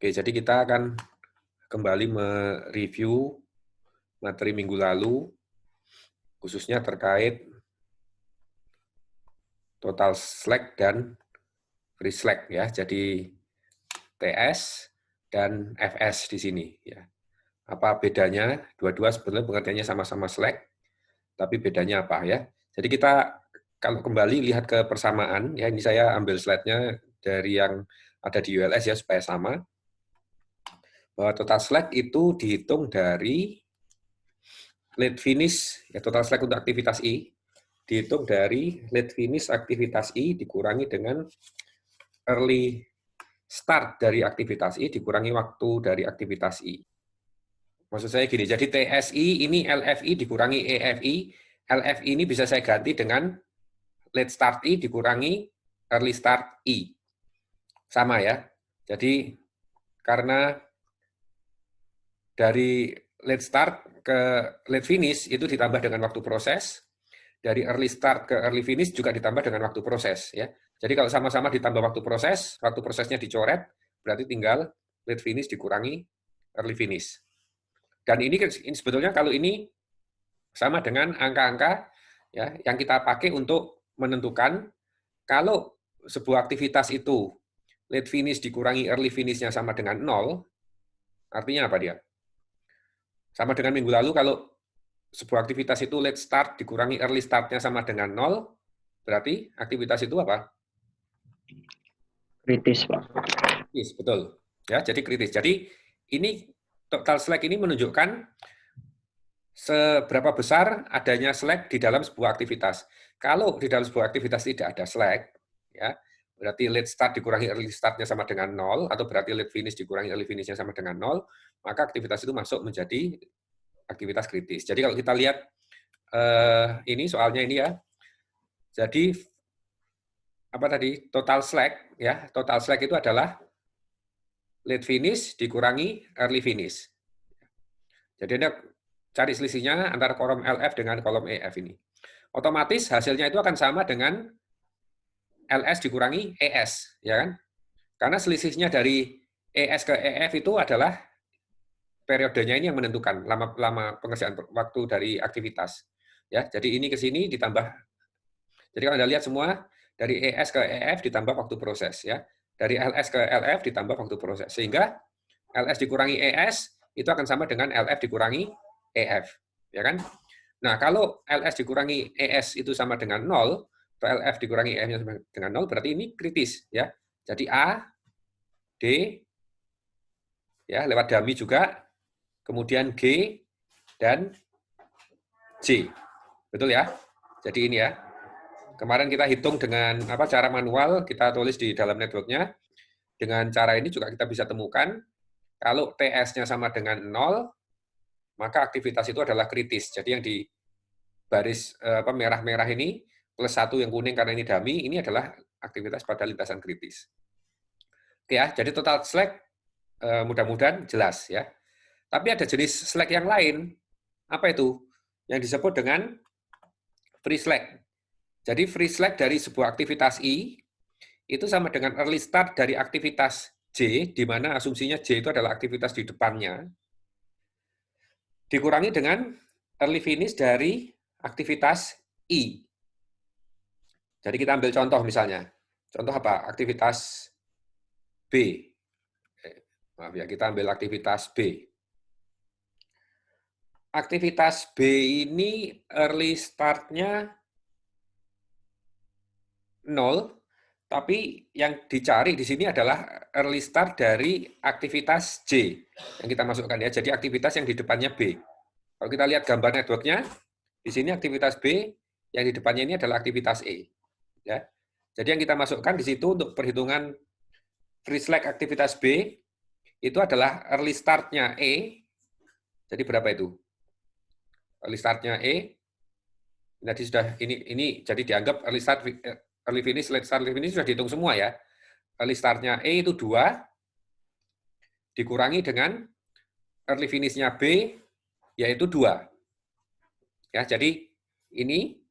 Oke, jadi kita akan kembali mereview materi minggu lalu, khususnya terkait total slack dan free slack ya. Jadi TS dan FS di sini ya. Apa bedanya? Dua-dua sebenarnya pengertiannya sama-sama slack, tapi bedanya apa ya? Jadi kita kalau kembali lihat ke persamaan ya, ini saya ambil slide-nya dari yang ada di ULS ya supaya sama. Bahwa total slack itu dihitung dari lead finish, ya total slack untuk aktivitas I, dihitung dari lead finish aktivitas I dikurangi dengan early start dari aktivitas I dikurangi waktu dari aktivitas I. Maksud saya gini, jadi TSI ini LFI dikurangi EFI, LFI ini bisa saya ganti dengan late start I dikurangi early start I. Sama ya, jadi karena dari late start ke late finish itu ditambah dengan waktu proses, dari early start ke early finish juga ditambah dengan waktu proses ya. Jadi kalau sama-sama ditambah waktu prosesnya dicoret, berarti tinggal late finish dikurangi early finish. Dan ini sebetulnya kalau ini sama dengan angka-angka ya yang kita pakai untuk menentukan kalau sebuah aktivitas itu late finish dikurangi early finish-nya sama dengan 0, artinya apa dia? Sama dengan minggu lalu, kalau sebuah aktivitas itu late start dikurangi early start-nya sama dengan 0, berarti aktivitas itu apa? Kritis, Pak. Kritis, betul. Ya, jadi kritis. Jadi ini total slack ini menunjukkan seberapa besar adanya slack di dalam sebuah aktivitas. Kalau di dalam sebuah aktivitas tidak ada slack, ya, berarti late start dikurangi early start-nya sama dengan 0, atau berarti late finish dikurangi early finish-nya sama dengan 0, maka aktivitas itu masuk menjadi aktivitas kritis. Jadi kalau kita lihat ini soalnya ini ya, jadi apa tadi total slack ya, total slack itu adalah late finish dikurangi early finish. Jadi Anda cari selisihnya antara kolom LF dengan kolom EF ini. Otomatis hasilnya itu akan sama dengan LS dikurangi ES, ya kan? Karena selisihnya dari ES ke EF itu adalah periodenya ini yang menentukan lama pengerjaan waktu dari aktivitas. Ya, jadi ini ke sini ditambah. Jadi kalau Anda lihat semua dari ES ke EF ditambah waktu proses ya. Dari LS ke LF ditambah waktu proses. Sehingga LS dikurangi ES itu akan sama dengan LF dikurangi EF, ya kan? Nah, kalau LS dikurangi ES itu sama dengan 0, atau LF dikurangi EF-nya sama dengan 0, berarti ini kritis ya. Jadi A, D ya lewat dummy juga, kemudian G dan J. Betul ya? Jadi ini ya. Kemarin kita hitung dengan cara manual, kita tulis di dalam networknya. Dengan cara ini juga kita bisa temukan kalau TS-nya sama dengan 0, maka aktivitas itu adalah kritis. Jadi yang di baris merah-merah ini, plus 1 yang kuning karena ini dummy, ini adalah aktivitas pada lintasan kritis. Oke ya, jadi total slack mudah-mudahan jelas ya. Tapi ada jenis slack yang lain. Apa itu? Yang disebut dengan free slack. Jadi free slack dari sebuah aktivitas I itu sama dengan early start dari aktivitas J, di mana asumsinya J itu adalah aktivitas di depannya, dikurangi dengan early finish dari aktivitas I. Jadi kita ambil contoh misalnya. Contoh apa? Aktivitas B. Maaf ya, kita ambil aktivitas B. Aktivitas B ini early start-nya 0, tapi yang dicari di sini adalah early start dari aktivitas J yang kita masukkan ya. Jadi aktivitas yang di depannya B. Kalau kita lihat gambar networknya, di sini aktivitas B, yang di depannya ini adalah aktivitas E. Ya. Jadi yang kita masukkan di situ untuk perhitungan free slack aktivitas B, itu adalah early start-nya E. Jadi berapa itu? Early start-nya E. Jadi sudah ini jadi dianggap early start, early finish, late start, late finish sudah dihitung semua ya. Early start-nya E itu 2, dikurangi dengan early finish-nya B, yaitu 2. Ya, jadi ini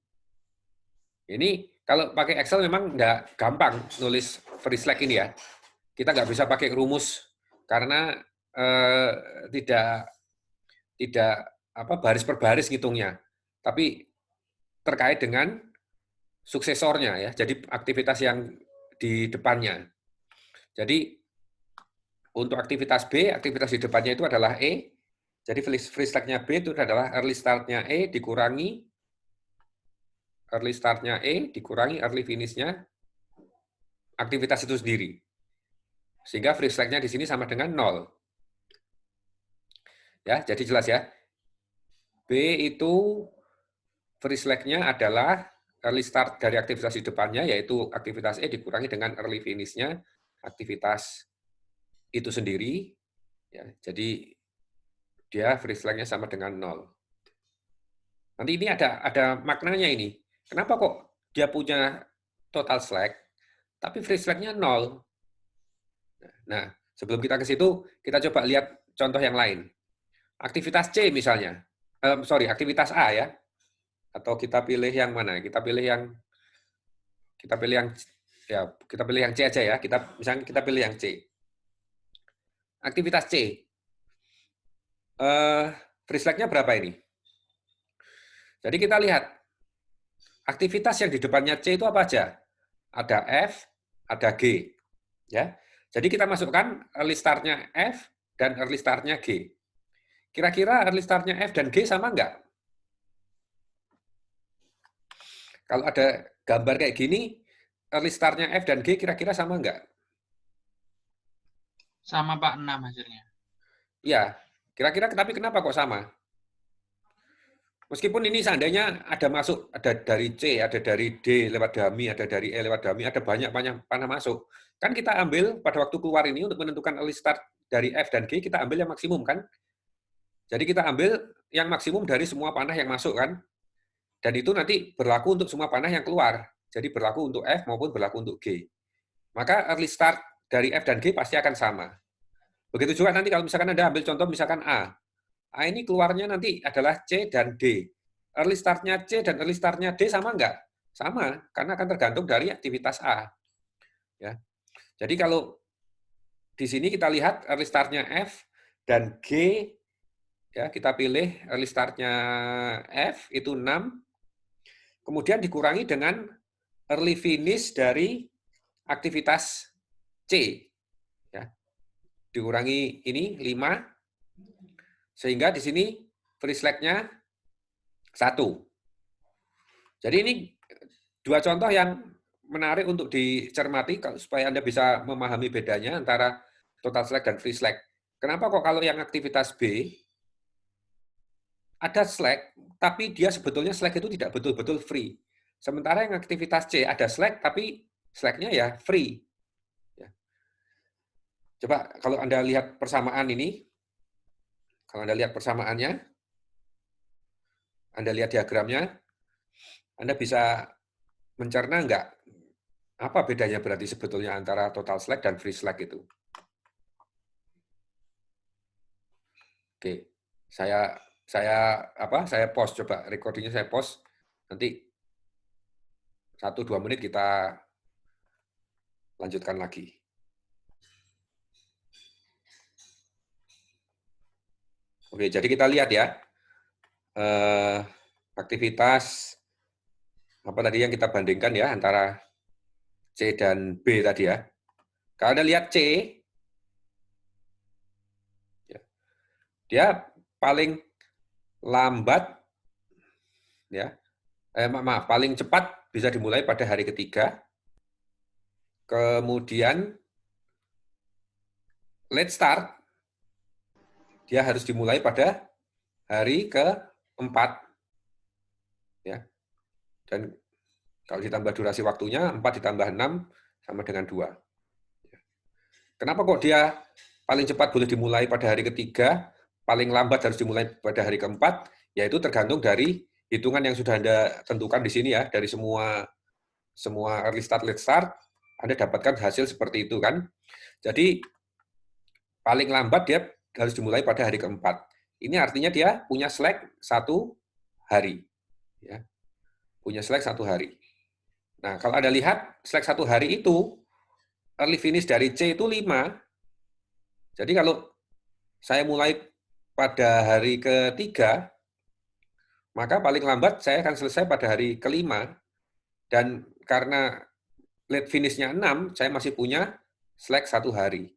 kalau pakai Excel memang nggak gampang nulis free slack ini ya. Kita nggak bisa pakai rumus karena tidak baris per baris ngitungnya, tapi terkait dengan suksesornya ya. Jadi aktivitas yang di depannya. Jadi untuk aktivitas B, aktivitas di depannya itu adalah E. Jadi free slack-nya B itu adalah early start-nya E dikurangi early finish-nya aktivitas itu sendiri. Sehingga free slack-nya di sini sama dengan 0. Ya, jadi jelas ya. B itu free slack-nya adalah early start dari aktivitas di depannya, yaitu aktivitas E dikurangi dengan early finish-nya aktivitas itu sendiri. Ya, jadi dia free slack-nya sama dengan 0. Nanti ini ada maknanya ini. Kenapa kok dia punya total slack, tapi free slack-nya 0? Nah, sebelum kita ke situ, kita coba lihat contoh yang lain. Aktivitas C misalnya. Aktivitas A ya. Atau kita pilih yang mana? Kita pilih yang C aja ya. Misalnya kita pilih yang C. Aktivitas C. Free slack-nya berapa ini? Jadi kita lihat aktivitas yang di depannya C itu apa aja? Ada F, ada G. Ya. Jadi kita masukkan early start-nya F dan early start-nya G. Kira-kira early start-nya F dan G sama enggak? Kalau ada gambar kayak gini, early start-nya F dan G kira-kira sama enggak? Sama Pak, 6 hasilnya. Ya, kira-kira tapi kenapa kok sama? Meskipun ini seandainya ada dari C, ada dari D lewat dummy, ada dari E lewat dummy, ada banyak panah masuk. Kan kita ambil pada waktu keluar ini untuk menentukan early start dari F dan G, kita ambil yang maksimum kan? Jadi kita ambil yang maksimum dari semua panah yang masuk kan? Dan itu nanti berlaku untuk semua panah yang keluar. Jadi berlaku untuk F maupun berlaku untuk G. Maka early start dari F dan G pasti akan sama. Begitu juga nanti kalau misalkan Anda ambil contoh misalkan A. A ini keluarnya nanti adalah C dan D. Early start-nya C dan early start-nya D sama enggak? Sama, karena akan tergantung dari aktivitas A. Ya. Jadi kalau di sini kita lihat early start-nya F dan G, ya kita pilih early start-nya F itu 6, kemudian dikurangi dengan early finish dari aktivitas C. Ya. Dikurangi ini 5, sehingga di sini free slack-nya 1. Jadi ini dua contoh yang menarik untuk dicermati supaya Anda bisa memahami bedanya antara total slack dan free slack. Kenapa kok kalau yang aktivitas B ada slack, tapi dia sebetulnya slack itu tidak betul-betul free. Sementara yang aktivitas C ada slack, tapi slack-nya ya free. Ya. Coba kalau Anda lihat persamaan ini, kalau Anda lihat persamaannya, Anda lihat diagramnya, Anda bisa mencerna enggak apa bedanya berarti sebetulnya antara total slack dan free slack itu? Oke, saya post, coba recordingnya saya post, nanti 1-2 menit kita lanjutkan lagi. Oke, jadi kita lihat ya, aktivitas apa tadi yang kita bandingkan ya antara C dan B tadi ya. Kalau Anda lihat C, dia paling lambat ya, paling cepat bisa dimulai pada hari ketiga. Kemudian late start dia harus dimulai pada hari keempat. Ya. Dan kalau ditambah durasi waktunya 4 ditambah 6 sama dengan 2. Kenapa kok dia paling cepat boleh dimulai pada hari ketiga, paling lambat harus dimulai pada hari keempat? Yaitu tergantung dari hitungan yang sudah Anda tentukan di sini ya, dari semua early start, late start, Anda dapatkan hasil seperti itu kan. Jadi paling lambat dia harus dimulai pada hari keempat. Ini artinya dia punya slack 1 hari. Ya. Punya slack 1 hari. Nah, kalau Anda lihat slack 1 hari itu, early finish dari C itu 5, Jadi kalau saya mulai pada hari ketiga, maka paling lambat saya akan selesai pada hari kelima. Dan karena late finish-nya 6, saya masih punya slack 1 hari.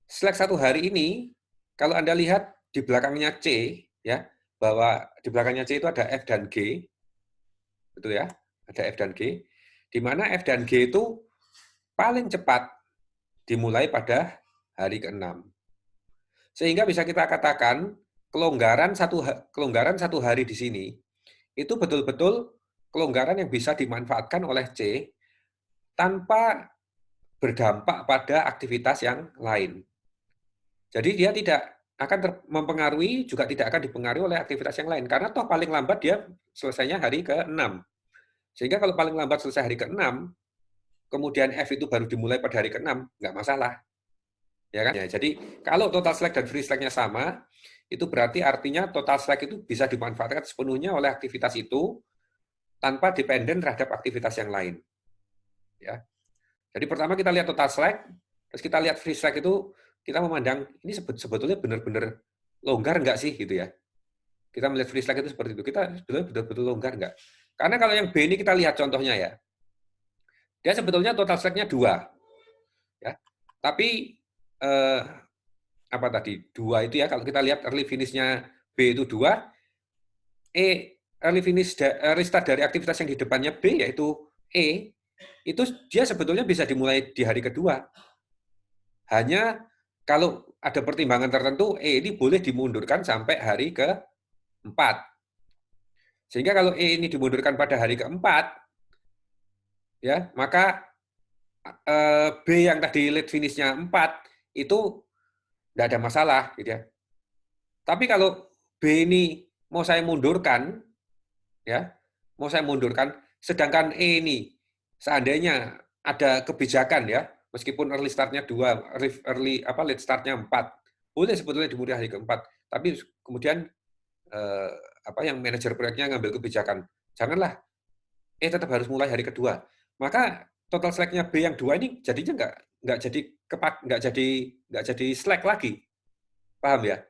Slack 1 hari ini, kalau Anda lihat di belakangnya C, ya, bahwa di belakangnya C itu ada F dan G, betul ya, ada F dan G, di mana F dan G itu paling cepat dimulai pada hari ke-6. Sehingga bisa kita katakan kelonggaran satu hari di sini itu betul-betul kelonggaran yang bisa dimanfaatkan oleh C tanpa berdampak pada aktivitas yang lain. Jadi dia tidak akan mempengaruhi, juga tidak akan dipengaruhi oleh aktivitas yang lain. Karena toh paling lambat dia selesainya hari ke-6. Sehingga kalau paling lambat selesai hari ke-6, kemudian F itu baru dimulai pada hari ke-6, nggak masalah. Ya kan? Ya, jadi kalau total slack dan free slack-nya sama, itu berarti artinya total slack itu bisa dimanfaatkan sepenuhnya oleh aktivitas itu tanpa dependen terhadap aktivitas yang lain. Ya. Jadi pertama kita lihat total slack, terus kita lihat free slack itu kita memandang ini sebetulnya benar-benar longgar nggak sih gitu ya. Kita melihat free slack itu seperti itu. Kita sebetulnya betul-betul longgar nggak? Karena kalau yang B ini kita lihat contohnya ya. Dia sebetulnya total slack-nya 2. Ya. Tapi apa tadi? 2 itu ya kalau kita lihat early finish-nya B itu 2, early finish restart dari aktivitas yang di depannya B yaitu E, itu dia sebetulnya bisa dimulai di hari kedua. Hanya kalau ada pertimbangan tertentu, E ini boleh dimundurkan sampai hari ke-4. Sehingga kalau E ini dimundurkan pada hari ke-4, ya, maka B yang tadi late finish-nya 4 itu tidak ada masalah, gitu ya. Tapi kalau B ini mau saya mundurkan, ya, mau saya mundurkan, sedangkan E ini seandainya ada kebijakan ya, meskipun early start-nya 2, late start-nya 4, boleh sebetulnya dimulai hari ke-4, tapi kemudian yang manajer proyeknya ngambil kebijakan, janganlah, tetap harus mulai hari kedua. Maka total slack-nya B yang 2 ini jadinya nggak jadi slack lagi. Paham ya?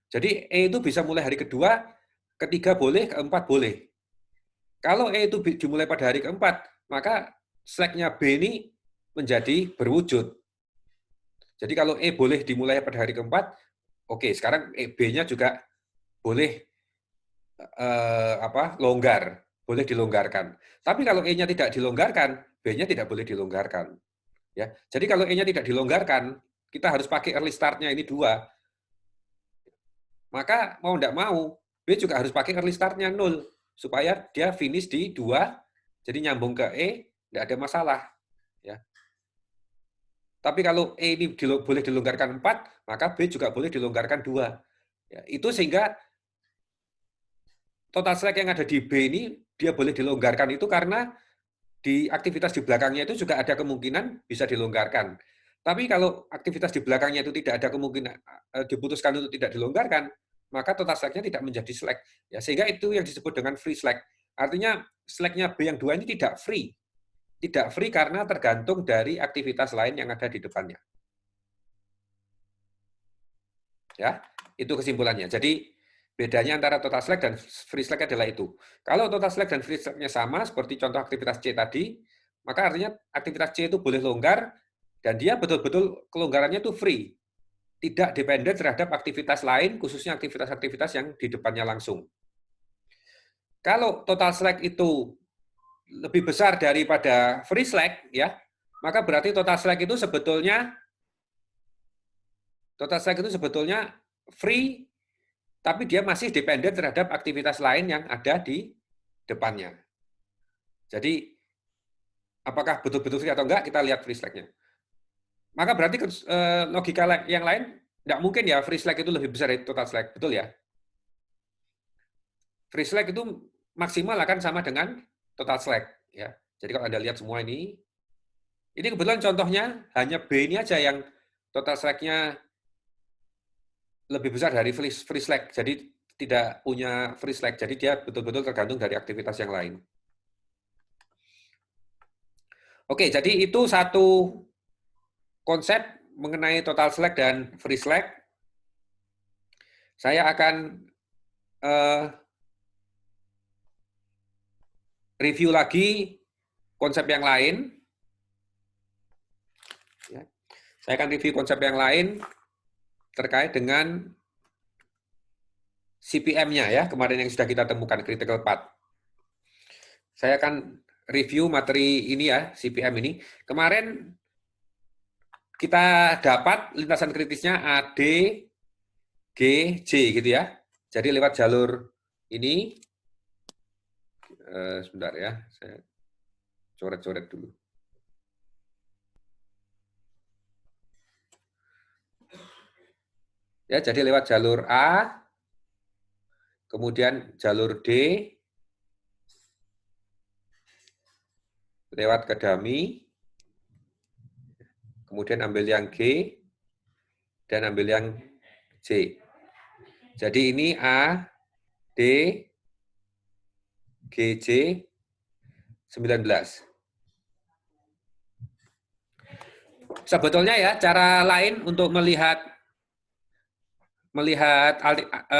Jadi E itu bisa mulai hari kedua, ketiga boleh, keempat boleh. Kalau E itu dimulai pada hari keempat, maka slack-nya B ini menjadi berwujud. Jadi kalau E boleh dimulai pada hari keempat, oke, sekarang B-nya juga boleh longgar, boleh dilonggarkan. Tapi kalau E-nya tidak dilonggarkan, B-nya tidak boleh dilonggarkan. Ya, jadi kalau E-nya tidak dilonggarkan, kita harus pakai early start-nya ini 2. Maka mau tidak mau, B juga harus pakai early start-nya 0. Supaya dia finish di 2, jadi nyambung ke E, tidak ada masalah. Ya. Tapi kalau E ini boleh dilonggarkan 4, maka B juga boleh dilonggarkan 2. Ya, itu sehingga total slack yang ada di B ini, dia boleh dilonggarkan itu karena di aktivitas di belakangnya itu juga ada kemungkinan bisa dilonggarkan. Tapi kalau aktivitas di belakangnya itu tidak ada kemungkinan diputuskan untuk tidak dilonggarkan, maka total slack-nya tidak menjadi slack. Ya, sehingga itu yang disebut dengan free slack. Artinya slack-nya B yang 2 ini tidak free. Tidak free karena tergantung dari aktivitas lain yang ada di depannya. Ya, itu kesimpulannya. Jadi bedanya antara total slack dan free slack adalah itu. Kalau total slack dan free slack-nya sama, seperti contoh aktivitas C tadi, maka artinya aktivitas C itu boleh longgar, dan dia betul-betul kelonggarannya itu free. Tidak dependen terhadap aktivitas lain, khususnya aktivitas-aktivitas yang di depannya langsung. Kalau total slack itu lebih besar daripada free slack, ya, maka berarti total slack itu sebetulnya free, tapi dia masih dependen terhadap aktivitas lain yang ada di depannya. Jadi, apakah betul-betul free atau enggak, kita lihat free slack-nya. Maka berarti logika yang lain, enggak mungkin ya free slack itu lebih besar dari total slack, betul ya? Free slack itu maksimal akan sama dengan total slack. Ya. Jadi kalau Anda lihat semua ini kebetulan contohnya hanya B ini aja yang total slack-nya lebih besar dari free slack. Jadi tidak punya free slack. Jadi dia betul-betul tergantung dari aktivitas yang lain. Oke, jadi itu satu konsep mengenai total slack dan free slack, saya akan review lagi konsep yang lain. Saya akan review konsep yang lain terkait dengan CPM-nya ya, kemarin yang sudah kita temukan, critical path. Saya akan review materi ini ya, CPM ini. Kemarin kita dapat lintasan kritisnya AD, G, J gitu ya. Jadi lewat jalur ini, sebentar ya, saya coret-coret dulu. Ya, jadi lewat jalur A, kemudian jalur D, lewat ke dummy, kemudian ambil yang G, dan ambil yang J. Jadi ini A, D, GJ, 19. Sebetulnya ya, cara lain untuk melihat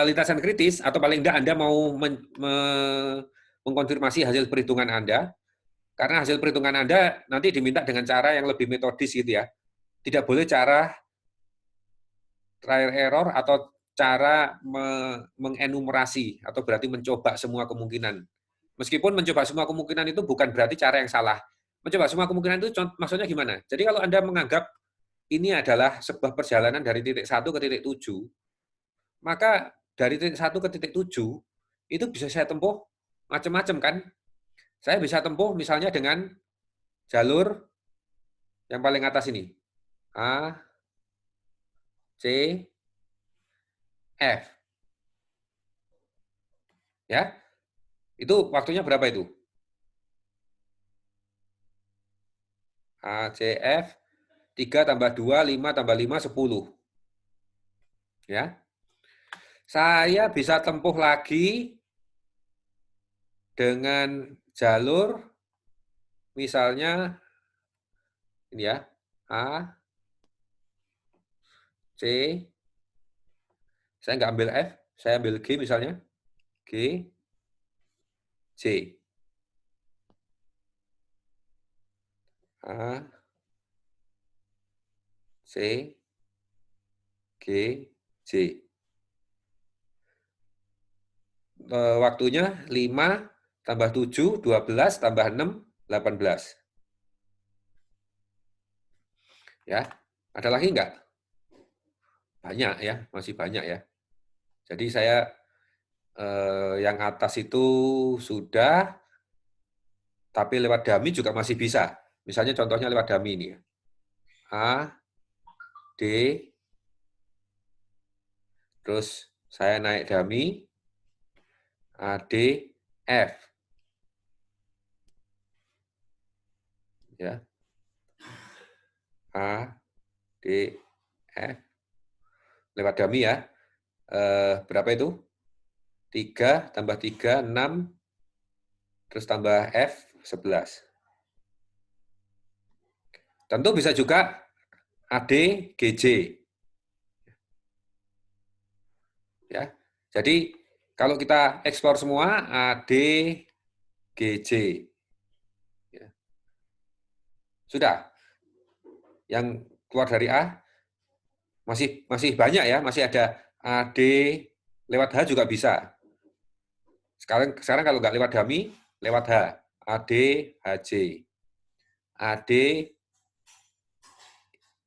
lintasan kritis, atau paling tidak Anda mau mengkonfirmasi hasil perhitungan Anda, karena hasil perhitungan Anda nanti diminta dengan cara yang lebih metodis gitu ya. Tidak boleh cara trial error atau cara mengenumerasi, atau berarti mencoba semua kemungkinan. Meskipun mencoba semua kemungkinan itu bukan berarti cara yang salah. Mencoba semua kemungkinan itu maksudnya gimana? Jadi kalau Anda menganggap ini adalah sebuah perjalanan dari titik 1 ke titik 7, maka dari titik 1 ke titik 7 itu bisa saya tempuh macam-macam kan. Saya bisa tempuh misalnya dengan jalur yang paling atas ini. A, C, F. Ya. Itu waktunya berapa itu? A, C, F, 3 tambah 2, 5 tambah 5, 10. Ya. Saya bisa tempuh lagi dengan jalur, misalnya ini ya, A, C, saya nggak ambil F, saya ambil G misalnya, G, J. A, C, G, J. Waktunya 5 tambah 7, 12 tambah 6, 18. Ya, ada lagi nggak? Banyak ya, masih banyak ya. Jadi saya yang atas itu sudah, tapi lewat dummy juga masih bisa. Misalnya contohnya lewat dummy ini ya. A, D, terus saya naik dummy, A, D, F. Ya. A, D, F. Lewat dummy ya. Berapa itu? 3 tambah 3, 6, terus tambah F, 11. Tentu bisa juga AD, GJ. Ya. Jadi kalau kita eksplor semua AD, GJ. Ya. Sudah. Yang keluar dari A masih banyak ya, masih ada AD, lewat H juga bisa. Sekarang kalau nggak lewat dummy, lewat H. AD, HJ. AD,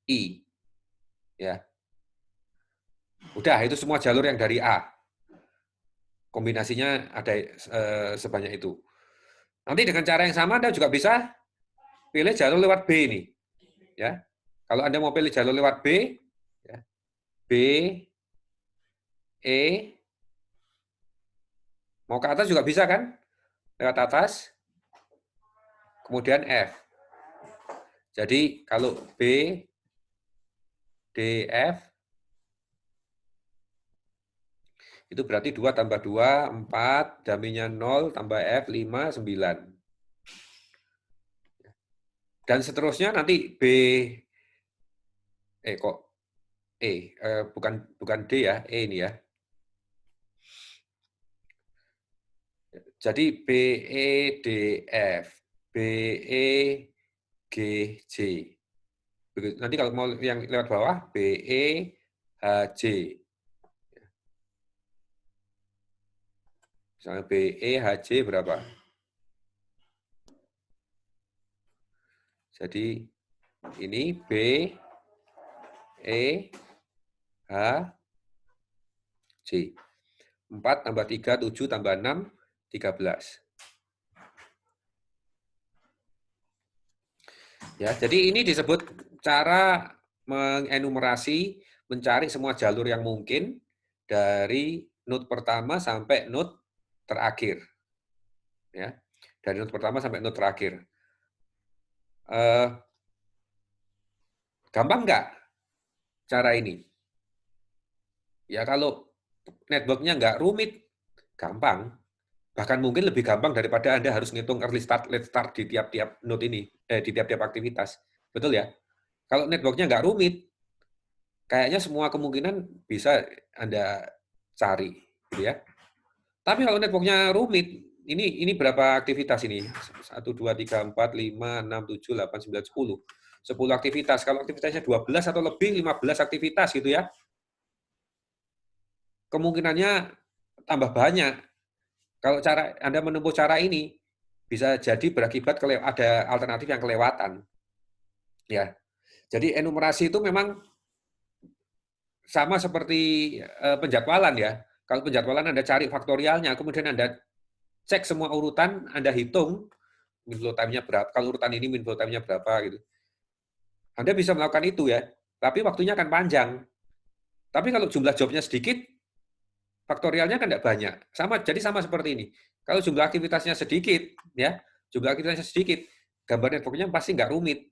I. Ya. Udah, itu semua jalur yang dari A. Kombinasinya ada sebanyak itu. Nanti dengan cara yang sama Anda juga bisa pilih jalur lewat B ini. Ya. Kalau Anda mau pilih jalur lewat B, ya, B, E, mau ke atas juga bisa kan? Lewat atas, kemudian F. Jadi kalau B, D, F, itu berarti 2 tambah 2, 4, daminya 0, tambah F, 5, 9. Dan seterusnya nanti B, kok bukan D ya, E ini ya. Jadi B, E, D, F, B, E, G, J. Nanti kalau mau yang lewat bawah, B, E, H, J. Misalnya B, E, H, J berapa? Jadi ini B, E, H, J. 4 tambah 3, 7 tambah 6, 13. Ya, jadi ini disebut cara mengenumerasi, mencari semua jalur yang mungkin dari node pertama sampai node terakhir. Ya, dari node pertama sampai node terakhir. Gampang nggak cara ini? Ya kalau networknya nggak rumit, gampang. Bahkan mungkin lebih gampang daripada Anda harus ngitung early start, late start di tiap-tiap node ini, di tiap-tiap aktivitas. Betul ya? Kalau networknya nggak rumit, kayaknya semua kemungkinan bisa Anda cari, gitu ya. Tapi kalau networknya rumit, ini berapa aktivitas ini? 1, 2, 3, 4, 5, 6, 7, 8, 9, 10. 10 aktivitas. Kalau aktivitasnya 12 atau lebih, 15 aktivitas gitu ya. Kemungkinannya tambah banyak. Kalau Anda menempuh cara ini, bisa jadi berakibat ada alternatif yang kelewatan. Ya, jadi enumerasi itu memang sama seperti penjadwalan ya. Kalau penjadwalan Anda cari faktorialnya, kemudian Anda cek semua urutan, Anda hitung min flow time-nya berapa, kalau urutan ini min flow time-nya berapa gitu. Anda bisa melakukan itu ya, tapi waktunya akan panjang. Tapi kalau jumlah jobnya sedikit, faktorialnya kan tidak banyak. Jadi sama seperti ini. Kalau jumlah aktivitasnya sedikit, ya, jumlah aktivitasnya sedikit, gambar networknya pasti nggak rumit.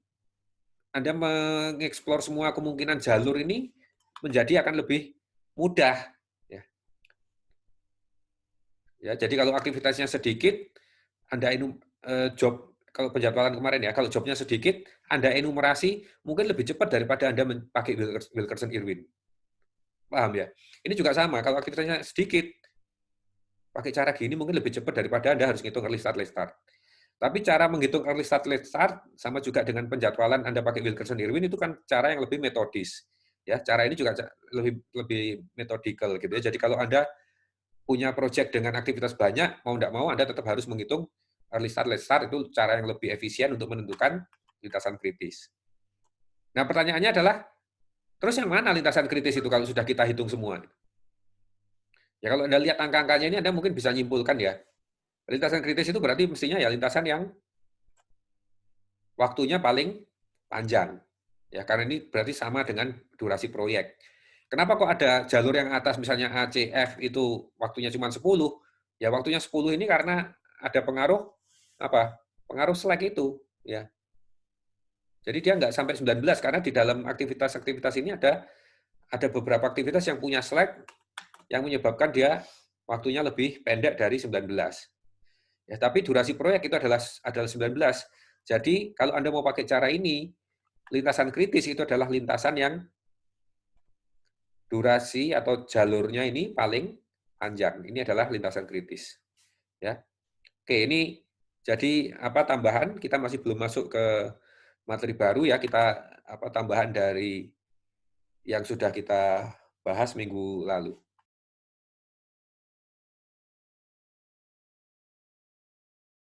Anda mengeksplor semua kemungkinan jalur ini menjadi akan lebih mudah. Ya, ya jadi kalau aktivitasnya sedikit, Anda job kalau penjadwalan kemarin ya, kalau jobnya sedikit, Anda enumerasi mungkin lebih cepat daripada Anda pakai Wilkerson-Irwin. Paham ya? Ini juga sama, kalau aktivitasnya sedikit, pakai cara gini mungkin lebih cepat daripada Anda harus ngitung early start, late start. Tapi cara menghitung early start, late start, sama juga dengan penjadwalan Anda pakai Wilkerson-Irwin, itu kan cara yang lebih metodis. Ya, cara ini juga lebih metodikal gitu ya. Jadi kalau Anda punya project dengan aktivitas banyak, mau tidak mau Anda tetap harus menghitung early start, late start, itu cara yang lebih efisien untuk menentukan lintasan kritis. Nah, pertanyaannya adalah, terus yang mana lintasan kritis itu kalau sudah kita hitung semua? Ya kalau Anda lihat angka-angkanya ini, Anda mungkin bisa nyimpulkan ya. Lintasan kritis itu berarti mestinya ya lintasan yang waktunya paling panjang. Ya, karena ini berarti sama dengan durasi proyek. Kenapa kok ada jalur yang atas misalnya ACF itu waktunya cuma 10? Ya waktunya 10 ini karena ada pengaruh apa? Pengaruh slack itu, ya. Jadi dia nggak sampai 19 karena di dalam aktivitas-aktivitas ini ada beberapa aktivitas yang punya slack yang menyebabkan dia waktunya lebih pendek dari 19. Ya, tapi durasi proyek itu adalah 19. Jadi kalau Anda mau pakai cara ini, lintasan kritis itu adalah lintasan yang durasi atau jalurnya ini paling panjang. Ini adalah lintasan kritis. Ya. Oke, ini jadi apa tambahan, kita masih belum masuk ke materi baru ya, kita tambahan dari yang sudah kita bahas minggu lalu.